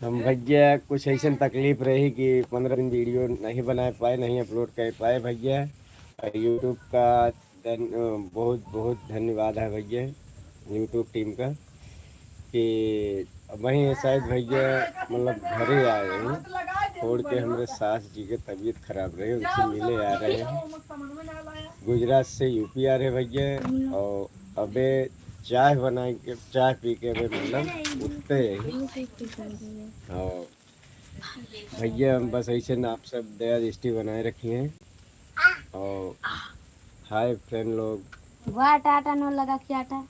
हम भैया कुछ ऐसा तकलीफ रही कि 15 दिन वीडियो नहीं बना पाए, नहीं अपलोड कर पाए भैया। यूट्यूब का बहुत बहुत धन्यवाद है भैया यूट्यूब टीम का कि वहीं शायद भैया मतलब घर ही आए हैं छोड़ के। हमारे सास जी के तबीयत खराब रही, उनसे मिले आ रहे हैं। गुजरात से यूपी आ रहे भैया और अबे चाय बना के चाय पी के अबे मतलब उठते हैं। और भैया हम बस ऐसे ना आप सब दया दृष्टि बनाए रखी हैं। और हाय फ्रेंड लोग वाट आटा न लगा के आटा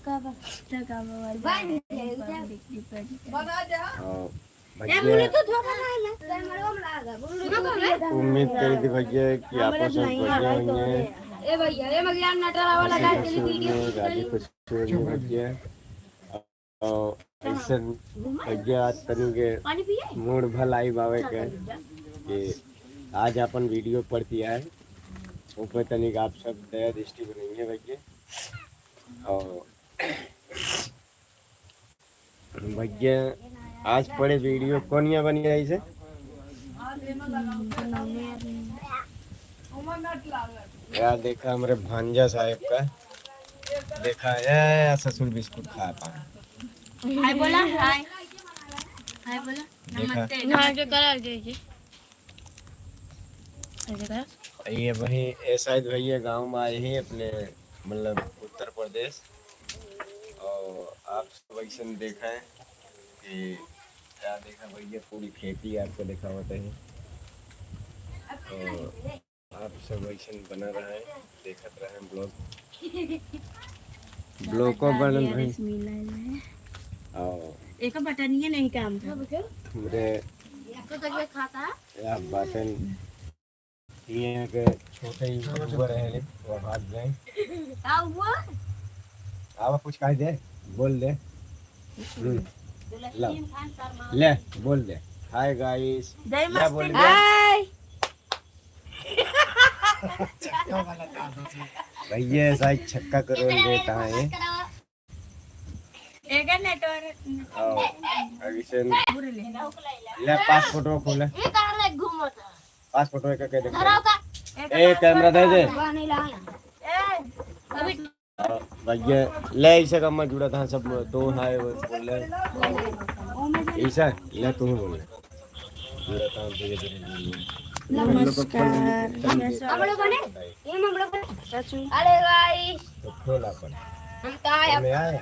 कब और भैया उम्मीद करी थी भैया कि आप सब बढ़िया होंगे, ए भैया ए मगिया नटरा वाला गाय चली वीडियो राजी खुशी होंगे भैया। और ऐसे भैया आज तनी के मूड भल आई बावे के कि आज अपन वीडियो पढ़ दिया है ऊपर तनिक आप सब दया दृष्टि बनाइए भैया। और भैया आज पढ़े वीडियो कौन या बनी है इसे यार देखा हमारे भांजा साहेब का देखा है ससुर बिस्कुट खा पाए। हाय बोला हाय हाय बोला नमस्ते नमस्ते करा दीजिए ऐसे करा। ये वही ये शायद भैया गांव में आए हैं अपने मतलब उत्तर प्रदेश। और आप सब ऐसा देखा है कि क्या देखा भैया पूरी खेती आपको दिखा होता है। तो आप सब ऐसा बना रहा है देखते रहे ब्लॉग को बन रहे। और एक बटन ही नहीं काम था मेरे तो तक खाता यार बातें ये के छोटे यूट्यूबर है वो भाग गए। क्या हुआ आवा कुछ कह दे बोल दे ला ले बोल दे हाय गाइस क्या बोल दे हाय भैया ऐसा ही छक्का करोड़ देता है। एक नेटवर्क और ऐसे ले पासपोर्ट को खोले पासपोर्ट का कह दे ए कैमरा दे दे भैया ले ऐसे का मत जुड़ा था सब तो हाय बोल ले ऐसा ले तू ही बोल जुड़ा था धीरे धीरे नमस्कार अरे भाई तो खोला अपन हम कहाँ में आए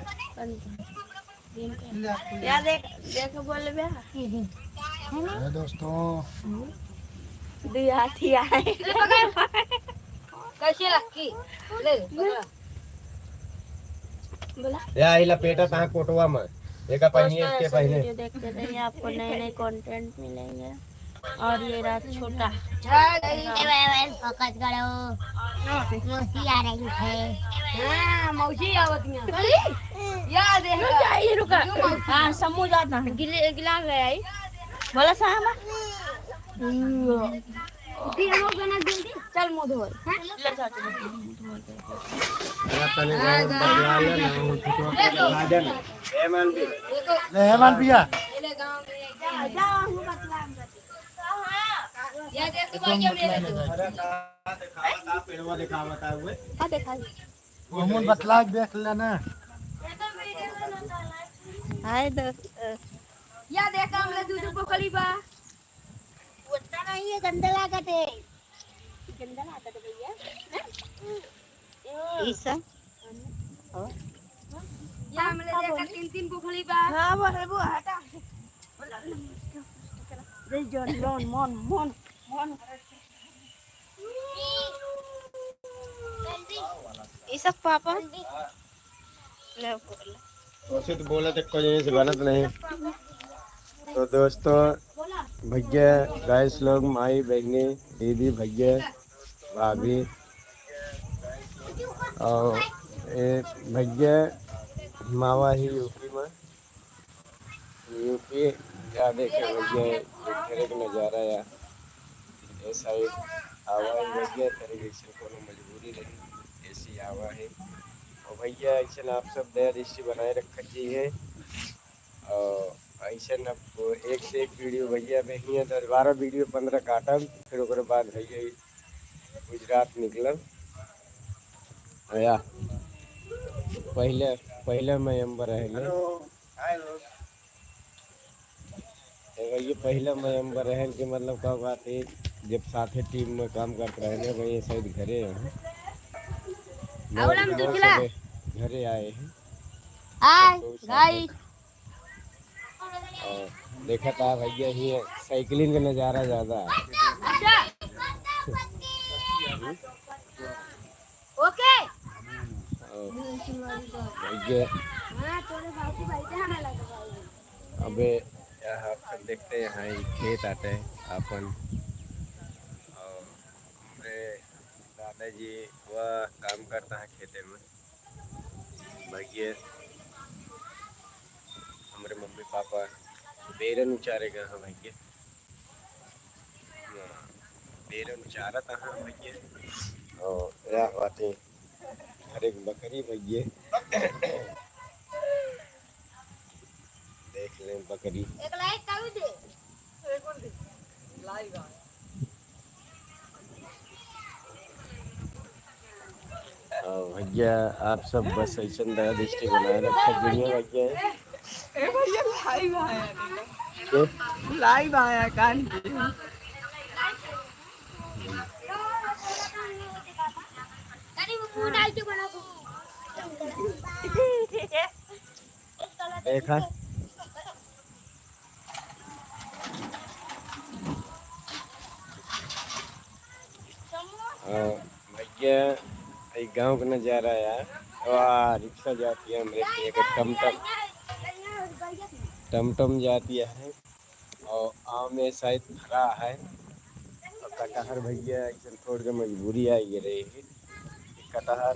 या देख बोल बे हेलो दोस्तों दी हाथी आए कैसे लक्की ले बोला या इला पेटा ता कोटवा में एका पहिए के पहिए वीडियो देखते रहिए आपको नए नए कंटेंट मिलेंगे। और ये रात छोटा फोकस करो मौसी आ रही है। हां मौसी आवत है या देख चाहिए रुका हां समूह जाता गिलास ले आई बोला साहब तीन लोग बना जल्दी चल मुंह धो ले जा तने बदला ले ना फोटो बदला दे हेमंत भैया ले गांव में जाओ बतला या देख तो भाई क्या मेरे दिखावा पेड़वा दिखावा था हुए हां देखा हेमंत बतला देख लेना हाय दोस्त या देख हमले दूध पकड़ी बा उतना नहीं है गंदा लागत है भैया ईसा या हमले देख तीन तीन पकड़ी बा हां बोले वो हटा दे जॉन लोन मन मन मन ईसा पापा ले बोल उसे तो बोला था कोई से गलत नहीं। तो दोस्तों भैया गाइस लोग माई बहनी दीदी भैया भाभी और भैया मावा ही यूपी में यूपी क्या देखे भैया तेरे का नज़ारा या ये साइड आवा है भैया तेरे जैसे कोनो मजबूरी रही ऐसी आवा है। और भैया ऐसे आप सब दया दृष्टि बनाए रखा चाहिए। ऐसे न एक से एक वीडियो भैया भैया 10-12 वीडियो 15 काटब, फिर ओकरे बाद भैया गुजरात निकलब। या पहले पहले मैं अंबर रहे ये पहले मैं अंबर रहे कि मतलब का बात है, जब साथे टीम में काम करते रहे वही शायद घरे हैं, घरे आए हैं। हाय तो गाइस। और देखा था भैया ही साइकिलिंग का नज़ारा ज़्यादा है। ओके। और भैया अबे यहाँ सब देखते हैं, यहाँ ही खेत आते हैं अपन। और हमारे दादाजी वह काम करता है खेते में। भैया हमारे मम्मी पापा बेरन उचारे गए हैं भैया, बेरन उचारा था भैया। और यह बातें हर एक बकरी भैया देख लें बकरी। एक लाइक कर दे। भैया आप सब बस ऐसा दया दृष्टि बनाए रखे दुनिया भैया। लाइव आया कान देखा भैया एक गांव का नज़ारा यार। वाह रिक्शा जाती है हमारे एक टमटम जाती है। और आम में शायद भरा है। और कटहर भैया एकदम थोड़ के मजबूरी आई रहेगी, कटहर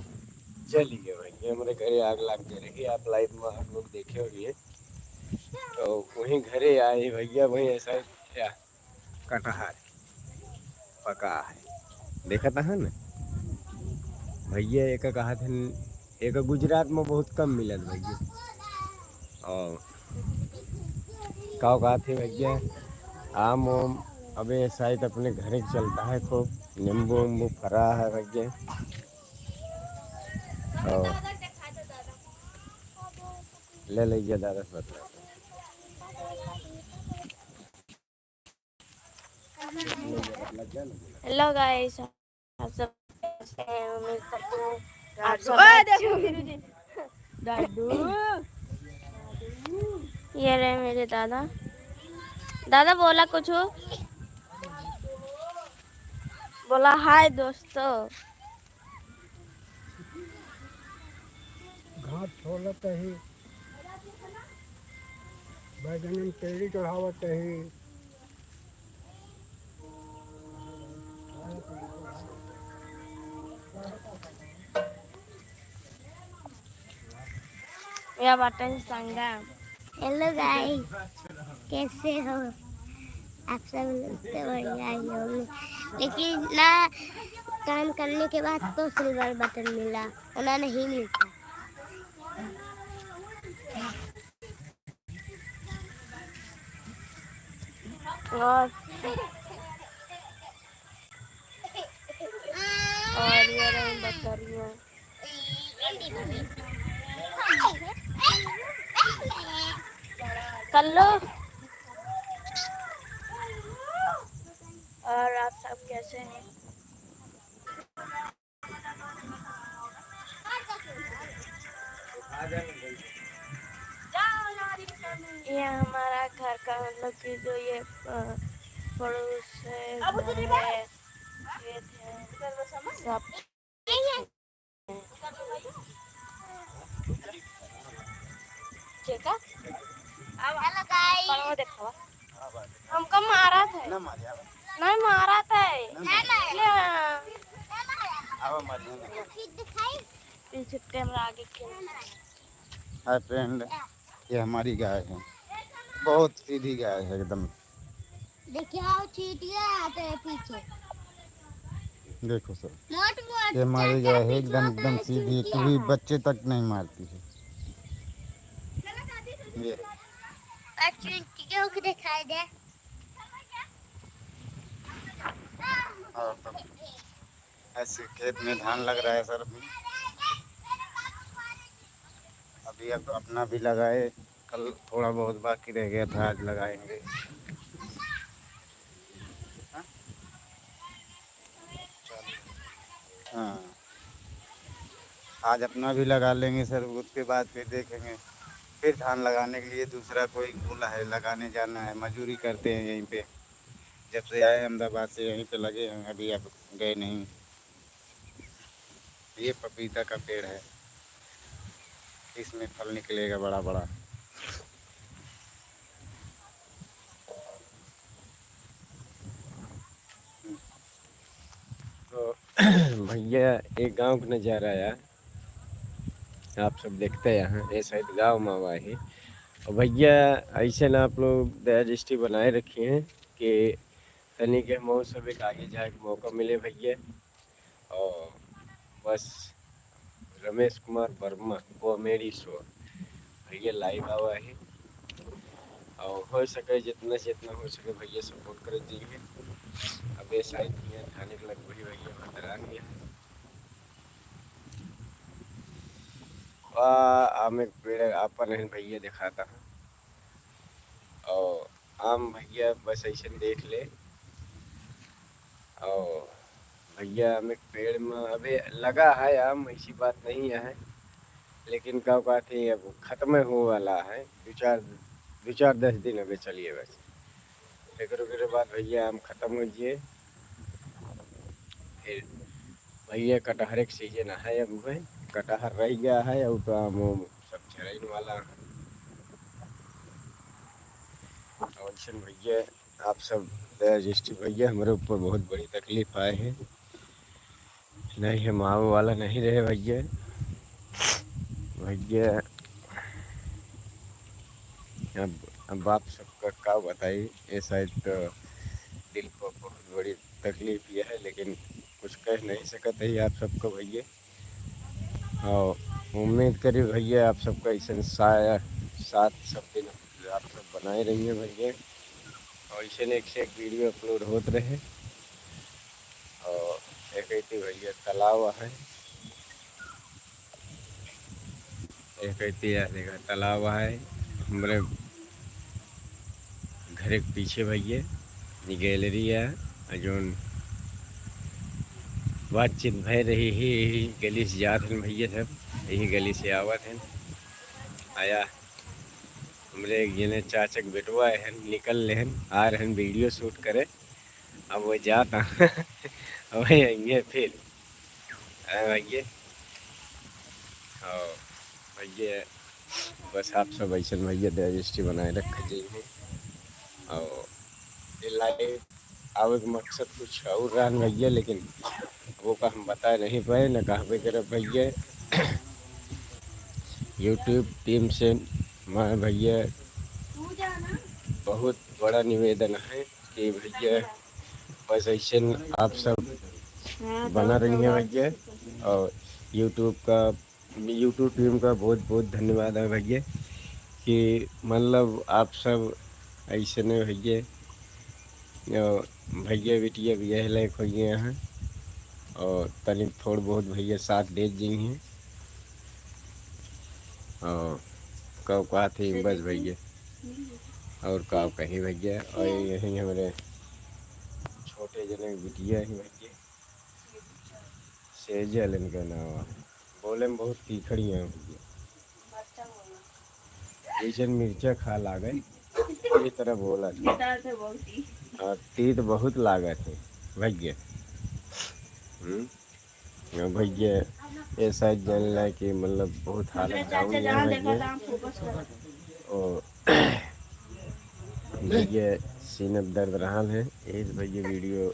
जल गए भैया हमारे घरे आग लग गई रही। आप लाइव में आप लोग देखे होंगे। तो वहीं घरे आए भैया, वहीं ऐसा क्या कटहर पका है, देखा था ना भैया। एक कहा था एक गुजरात में बहुत कम मिलत भैया। और कहा थे भैया आम ओम अबे शायद अपने घर चलता है खूब, नींबू उम्बू फरा है भैया। और ले लीजिए दादा बता। हेलो गाइस, आप सब कैसे हैं? उम्मीद करती हूँ आप सब अच्छे होंगे। दादू ये रहे मेरे दादा। दादा बोला कुछ हो? बोला हाय दोस्तों। घाट छोलत ही बैगन में तेली चढ़ावत ही। या बटन संगा। हेलो गाइस, कैसे हो आप सब लोग? तो बढ़िया ही होंगे, लेकिन ना काम करने के बाद तो सिल्वर बटन मिला, वरना नहीं मिलता। और ये रही बकरियाँ। कर लो। और आप सब कैसे हैं? ये हमारा घर का मतलब कि जो ये पड़ोस है, घर है, खेत है, सब ठीक है। हेलो गाइस, पर वो देखो हमको मारा था, नहीं मारा था पीछे कैमरा आगे हाय फ्रेंड, ये हमारी गाय है, बहुत सीधी गाय है एकदम। देखिए आओ चीटियां आते हैं पीछे। देखो सर, मोट मोट ये हमारी गाय है एकदम सीधी, कभी बच्चे तक नहीं मारती है। ये और चींटियों को दिखाई दे। और तो ऐसे खेत में धान लग रहा है सर अभी अब अपना भी लगाए। कल थोड़ा बहुत बाकी रह गया था, आज लगाएंगे। हाँ, आज अपना भी लगा लेंगे सर, उसके बाद फिर देखेंगे। फिर धान लगाने के लिए दूसरा कोई बोला है, लगाने जाना है। मजदूरी करते हैं यहीं पे, जब से आए अहमदाबाद से यहीं पे लगे हैं, अभी अब गए नहीं। ये पपीता का पेड़ है, इसमें फल निकलेगा बड़ा बड़ा। तो भैया एक गांव का नज़ारा है, आप सब देखते हैं। यहाँ ये साइड गांव मावा है। और भैया ऐसे ना आप लोग दृष्टि बनाए रखी हैं कि तनी के मऊ सब एक आगे जाए के मौका मिले भैया। और बस रमेश कुमार वर्मा कॉमेडी शो भैया लाइव आवा है। और हो सके जितना से जितना हो सके भैया सपोर्ट कर दीजिए। अब ये साइड खाने के लग वही भैया बतरान गया आम एक पेड़ आपन है भैया दिखाता हूँ। और आम भैया बस ऐसे देख ले। और भैया आम एक पेड़ में अभी लगा है आम, ऐसी बात नहीं है, लेकिन क्या कहते हैं अब ख़त्म हो वाला है। दो चार 10 दिन अभी चलिए बस, फिर के बाद भैया आम ख़त्म हो जाए। फिर भैया कटहर एक सीजन है, अब वह कटहर रह गया है और तो आम सब झरने वाला है। और भैया आप सब रजिस्ट्री भैया हमारे ऊपर बहुत बड़ी तकलीफ आए हैं, नहीं है माओ वाला नहीं रहे भैया। भैया अब आप सबका क्या बताइए, ये शायद तो दिल को बहुत बड़ी तकलीफ यह है, लेकिन कुछ कह नहीं सकते ही आप सबको भैया। और उम्मीद करी भैया आप सबका ऐसा साथ सब दिन आप सब बनाए रहिए भैया। और ऐसे एक से एक वीडियो अपलोड होते रहे। और एक कहती भैया तालाब है, एक कहती है तालाब है हमारे घर के पीछे भैया। ये गैलरी है जो बातचीत भय रही ही, यही गली से जात हैं भैया सब, यही गली से आवत हैं। आया हमारे ये चाचक बेटवा है, निकल रहे हैं, आ रहे हैं वीडियो शूट करे। अब वो जाता अब आएंगे फिर भैया। और भैया बस आप सब ऐसा भैया रजिस्ट्री बनाए रखे जाइए। और ये लाइव आवे का मकसद कुछ और रहा भैया, लेकिन वो का हम बता नहीं पाए न कहाँ पे करे भैया। यूट्यूब टीम से मैं भैया बहुत बड़ा निवेदन है कि भैया बस ऐसे आप सब बना रही हैं भैया। और यूट्यूब टीम का बहुत बहुत धन्यवाद है भैया कि मतलब आप सब ऐसे ने भैया। भैया बिटिया भी यह लायक हो गए हैं और तनिक थोड़ बहुत भैया साथ दे दी हैं। और कब कहा थी बस भैया, और कब कहीं भैया। और यही हमारे छोटे जने बिटिया ही भैया, सेजल इनका नाम है। बोले में बहुत तीखड़ी हैं भैया, जैसे मिर्चा खा लागत इस तरह बोला था। तीत बहुत लागत है भैया। भैया ऐसा जान ला कि मतलब बहुत हालत डाउन है भैया। और भैया सीनत दर्द रहा है इस भैया वीडियो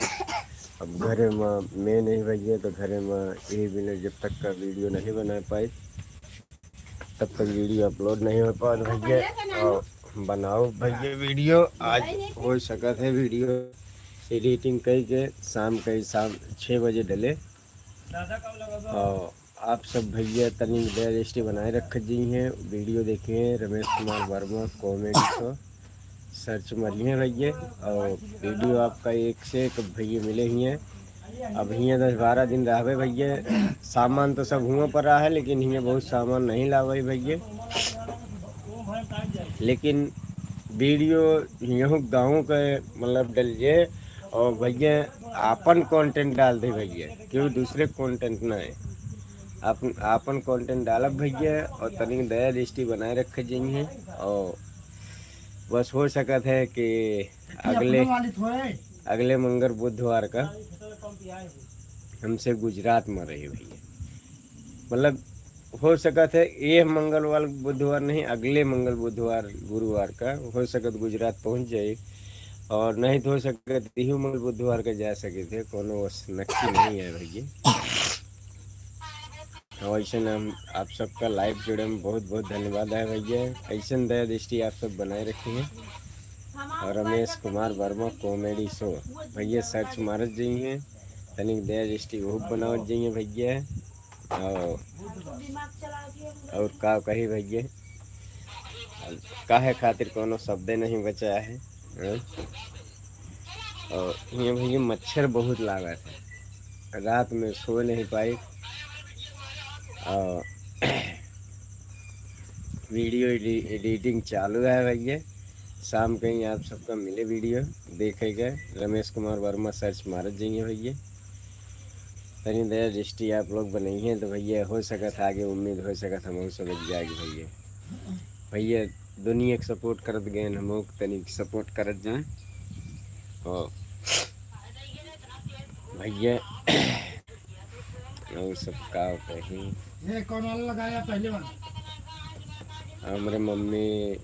अब घरे में मैं नहीं भैया, तो घरे में यही बिना जब तक का वीडियो नहीं बना पाए तब तक वीडियो अपलोड नहीं हो पा भैया। और बनाओ भैया वीडियो, आज हो सका है वीडियो एडिटिंग कई के शाम 6 बजे डले। और आप सब भैया तनी रजिस्ट्री बनाए रख दी हैं, वीडियो देखें Ramesh Kumar Verma comedy show. Search मारिए भैया। और वीडियो आपका एक से एक भैया मिले ही हैं। अब हियाँ 10-12 दिन रहबे भैया। सामान तो सब हुआ पर रहा है, लेकिन हियाँ बहुत सामान नहीं लावे भैया। लेकिन वीडियो यहाँ गाँव के मतलब डलिए और भैया आपन कंटेंट डाल दे भैया, क्यों दूसरे कंटेंट ना है। आपन कंटेंट डालब भैया और तनिक दया दृष्टि बनाए रखे जाइए। और बस हो सकत है कि अगले मंगल बुधवार का हमसे गुजरात में रहे भैया। मतलब हो सकत है ये मंगलवार बुधवार नहीं, अगले मंगल बुधवार गुरुवार का हो सकत गुजरात पहुंच जाए। और नहीं तो हो सकत यही मंगल बुधवार का जा सके थे, कोनो नक्की नहीं है भैया। और ऐसे हम आप सबका लाइव जुड़े में बहुत बहुत धन्यवाद है भैया। ऐसे दया दृष्टि आप सब बनाए रखेंगे। और रमेश कुमार वर्मा कॉमेडी शो भैया सर्च मारत जाइए, तनिक दया दृष्टि वो बनावत जाइए भैया। और का कही भैया, काहे खातिर कोनो शब्द नहीं बचा है। और ये भैया मच्छर बहुत लागत है, रात में सो नहीं पाई। और वीडियो एडिटिंग चालू है भैया। शाम कहीं आप सबका मिले वीडियो देखेगा। रमेश कुमार वर्मा सर्च मारत जाइए भैया। तनी दया दृष्टि आप लोग बनाइए तो भैया हो सकत आगे उम्मीद हो सकत हम समझ जाएगी भैया। भैया दुनिया के सपोर्ट करत गए, हम तनिक सपोर्ट करत जाए। और भैया और सब का कहीं ये कौन वाला लगाया पहले वाला? हमारे मम्मी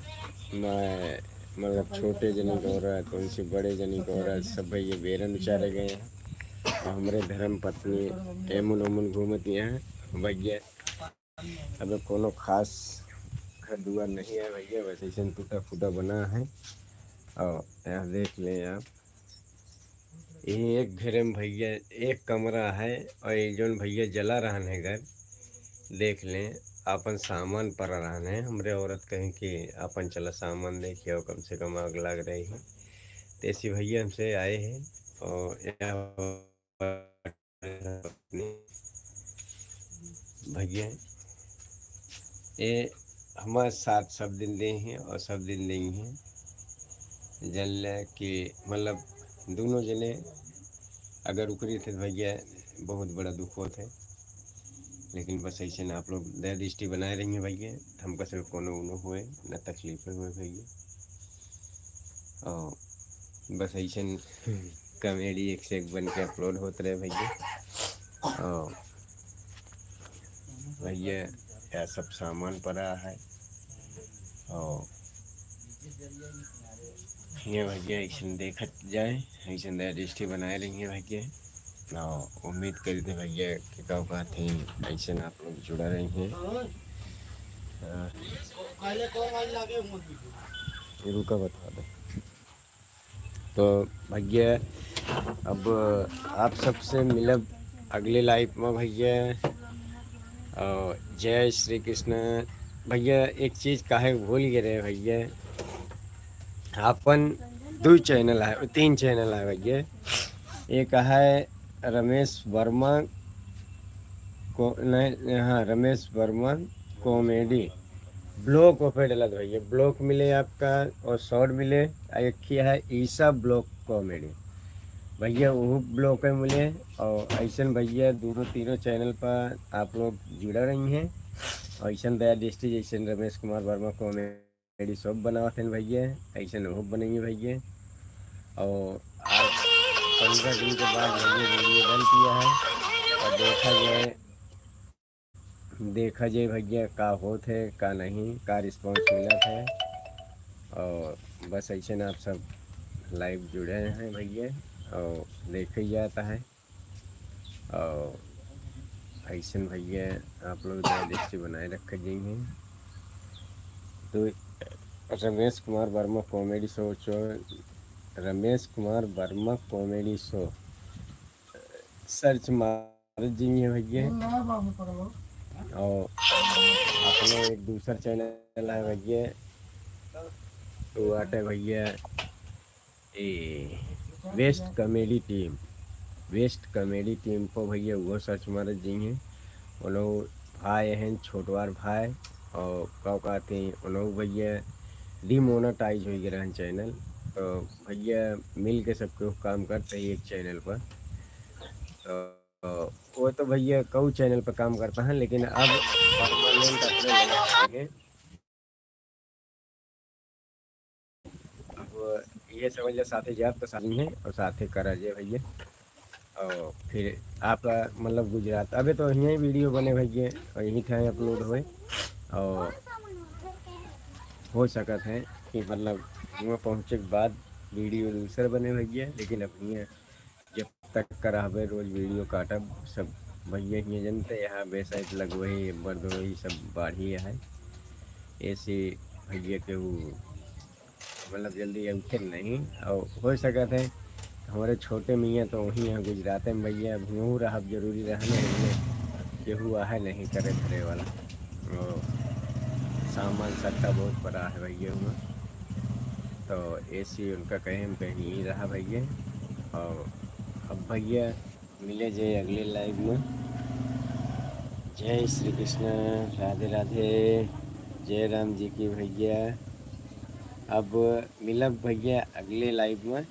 मैं मतलब छोटे जनी को औरत, कौन सी बड़े जनी को औरत, सब भैया बेरन उचारे गए हैं। और हमारे धर्म पत्नी एमुन उमुन घूमती हैं भैया। अब कोनो खास घर दुआर नहीं है भैया, बस ऐसे टूटा फूटा बना है। और यहाँ देख लें आप, ये एक घर में भैया एक कमरा है। और एक जन भैया जला रहन है घर, देख लें अपन सामान पर रहन है। हमरे औरत कहें कि अपन चला सामान देखिए और कम से कम आग लग रही है। तो ऐसी भैया हमसे आए हैं। और भैया ये हमारे साथ सब दिन दे हैं और सब दिन नहीं हैं। जल कि मतलब दोनों जने अगर उकरी थे तो भैया बहुत बड़ा दुख होता है। लेकिन बस ऐसे न आप लोग दया दृष्टि बनाए रहेंगे भैया, हमका सिर्फ कोनो उनो हुए न तकलीफें हुए भैया। और बस ऐसे कॉमेडी एक से एक बन के अपलोड होते रहे भैया। और भैया यह सब सामान पड़ा है। और ये भैया ऐसे देखत जाए, ऐसे दया दृष्टि बनाए रहेंगे भैया। और उम्मीद करते भैया कि कब बात है ऐसे आप लोग जुड़ा रहे हैं। रुका बता दो तो भैया। अब आप सबसे मिलब अगले लाइफ में भैया। और जय श्री कृष्ण भैया। एक चीज़ काहे भूल गए रहे भैया, अपन 2 चैनल है, 3 चैनल है भैया। एक है रमेश वर्मा को नहीं, हाँ रमेश वर्मा कॉमेडी ब्लॉग पे डलत भैया। ब्लॉग मिले आपका और शॉर्ट मिले। एक किया है ईसा ब्लॉग कॉमेडी भैया, वो ब्लॉग में मिले। और ऐसा भैया दोनों तीनों चैनल पर आप लोग जुड़ा रही हैं। और ऐसा दया दृष्टि जैसे रमेश कुमार वर्मा कॉमेडी सब बनाते हैं भैया, ऐसा वो बनेंगे भैया। और आज 15 दिन के बाद भैया वीडियो बन किया है। और देखा जाए भैया का होत है का नहीं, का रिस्पांस मिला है। और बस ऐसे ना आप सब लाइव जुड़े हैं भैया और देखा ही जाता है। और ऐसे भैया आप लोग दृष्टि बनाए रखे जाइए। तो Ramesh Kumar Verma comedy show Ramesh Kumar Verma comedy show search मार जाइए भैया। और अपना एक दूसरा चैनल है भैया तो आटे भैया ए वेस्ट कॉमेडी टीम पर भैया वो सर्च मारत जी हैं। वो लोग भाई हैं, छोटवार भाई, और का कहते हैं उन्होंने भैया डिमोनेटाइज हो गया रहन चैनल। तो भैया मिल के सबके काम करते हैं एक चैनल पर। तो वो तो भैया कई चैनल पर काम करता है, लेकिन अब परमानेंट अपने लगाएंगे। अब ये समझ लो साथे जात तो साथी हैं और साथे करा जे भैया। और फिर आप मतलब गुजरात अबे तो यहीं वीडियो बने भैया और यहीं थे अपलोड हुए। और हो सकत है कि मतलब वहाँ पहुँचे के बाद वीडियो दूसर बने भैया, लेकिन अपनी जब तक करावे रोज वीडियो काटब सब भैया ही जनते यहाँ बेसाइट लगवही बर्द वही सब बाढ़ी है। ऐसे भैया के वो मतलब जल्दी उठे नहीं। और हो सकत है हमारे छोटे मियाँ तो वहीं यहाँ गुजरात में भैया भूँ रहा जरूरी रहने केहू है नहीं करे धरे वाला। और सामान सट्टा बहुत पड़ा है भैया हुआ। तो ऐसी उनका कहीं ही रहा भैया। और अब भैया मिले जय अगले लाइव में। जय श्री कृष्ण, राधे राधे, जय राम जी की भैया। अब मिलब भैया अगले लाइव में।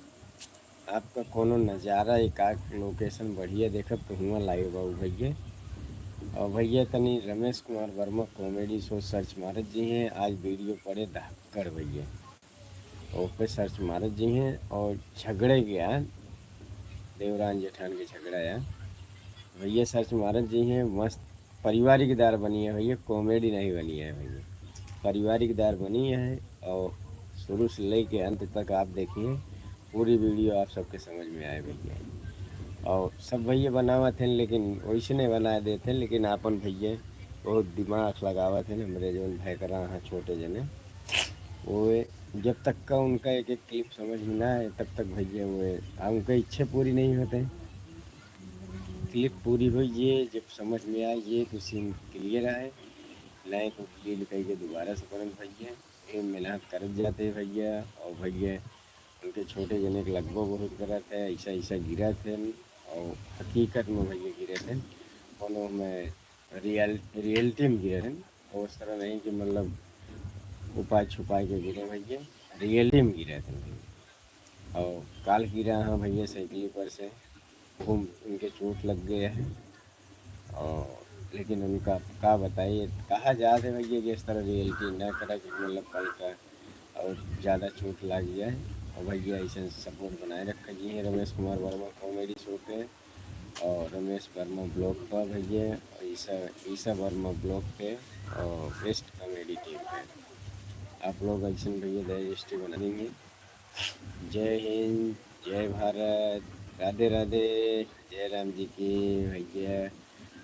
आपका कोनो नज़ारा एक आध लोकेशन बढ़िया देखब तो हुआ लाइव आऊ भैया। और भैया तनी Ramesh Kumar Verma comedy show search मारत जी हैं। आज वीडियो पड़े धक्कड़ भैया, और पे सर्च मारत जी हैं। और झगड़े गया देवरान जेठान के झगड़ा है भैया, सर्च मारत जी हैं। मस्त पारिवारिकदार बनी है भैया, कॉमेडी नहीं बनी है भैया, पारिवारिकदार बनी है। और शुरू से लेके अंत तक आप देखिए, पूरी वीडियो आप सबके समझ में आए भैया। और सब भैया बनावत हैं, लेकिन वैसे नहीं बनाए देते, लेकिन आपन भैया बहुत दिमाग लगावत हैं। हमारे जो भाई करा हाँ छोटे जने वो जब तक का उनका एक एक क्लिप समझ में ना आए तब तक भैया वो उनका इच्छा पूरी नहीं होते। क्लिप पूरी हुई ये जब समझ में आए ये तो सीन क्लियर आए लाए को क्लियर करके दोबारा से करन भैया ये मेहनत कर जाते भैया। और भैया उनके छोटे जने के लगभग बहुत करा थे, ऐसा ऐसा गिरा थे। और हकीकत में भैया गिरे थे कोनो में रियलिटी में गिरे थे। और उस तरह नहीं कि मतलब उपाय छुपाए के गिरे भैया, रियलिटी में गिरे थे भैया। और काल गिरा हाँ भैया साइकिल पर से घूम उनके चोट लग गए हैं। और लेकिन उनका क्या बताइए कहा जाते भैया कि इस तरह रियलिटी न करा कि मतलब कल का और ज़्यादा चोट लग जाए। और भैया ऐसे सपोर्ट बनाए रखा जी है रमेश कुमार वर्मा कॉमेडी शो पे और रमेश वर्मा ब्लॉग पर भैया, और ईसा वर्मा ब्लॉग पे और बेस्ट कॉमेडी टीम पे। आप लोग ऐसे भैया डाइजेस्टी बना देंगे। जय हिंद, जय भारत, राधे राधे, जय राम जी की भैया।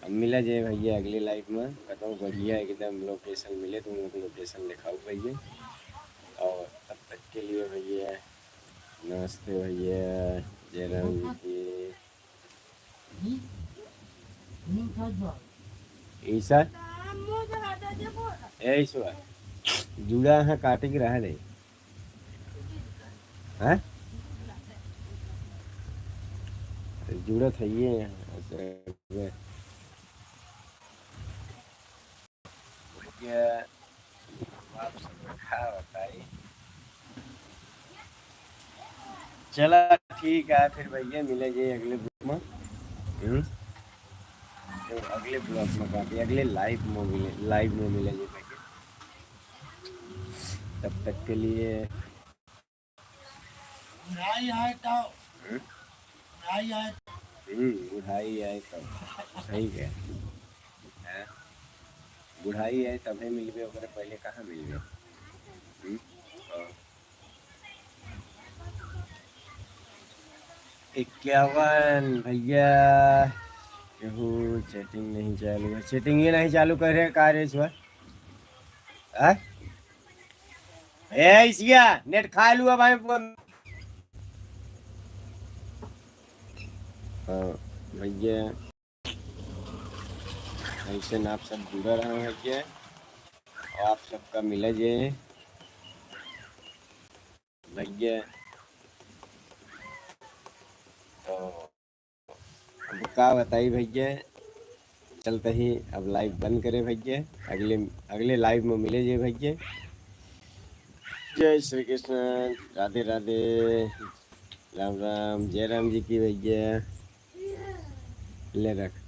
अब मिला जय भैया अगले लाइफ में बताओ बढ़िया एकदम लोकेशन मिले तो उनको लोकेशन दिखाओ भैया। और तब तक के लिए भैया नमस्ते भैया, जय राम जी की। ईसा ऐसा जुड़ा है काटे की रहा नहीं है जुड़ा था ये भैया। आप सबका खा बताइए। चला ठीक है फिर भैया मिले जी अगले ब्लॉग में। तो अगले ब्लॉग में काफी अगले लाइव में मिले जी भैया। तब तक के लिए बुढ़ाई आए तो बुढ़ाई आए तब सही है। बुढ़ाई आए तभी मिलबे ओकरे पहले कहाँ मिलबे। 51 भैया केहू चैटिंग नहीं चालू है, चैटिंग ये नहीं चालू कर रहे कार्य इसका नेट खा लू अब भैया। ऐसे आप सब जुड़ा रहा है भैया और आप सबका मिला जे भैया। तो अब क्या बताई भैया, चलते ही अब लाइव बंद करे भैया, अगले अगले लाइव में मिले जे भैया। जय श्री कृष्ण, राधे राधे, राम राम, जय राम जी की भैया। ले रख।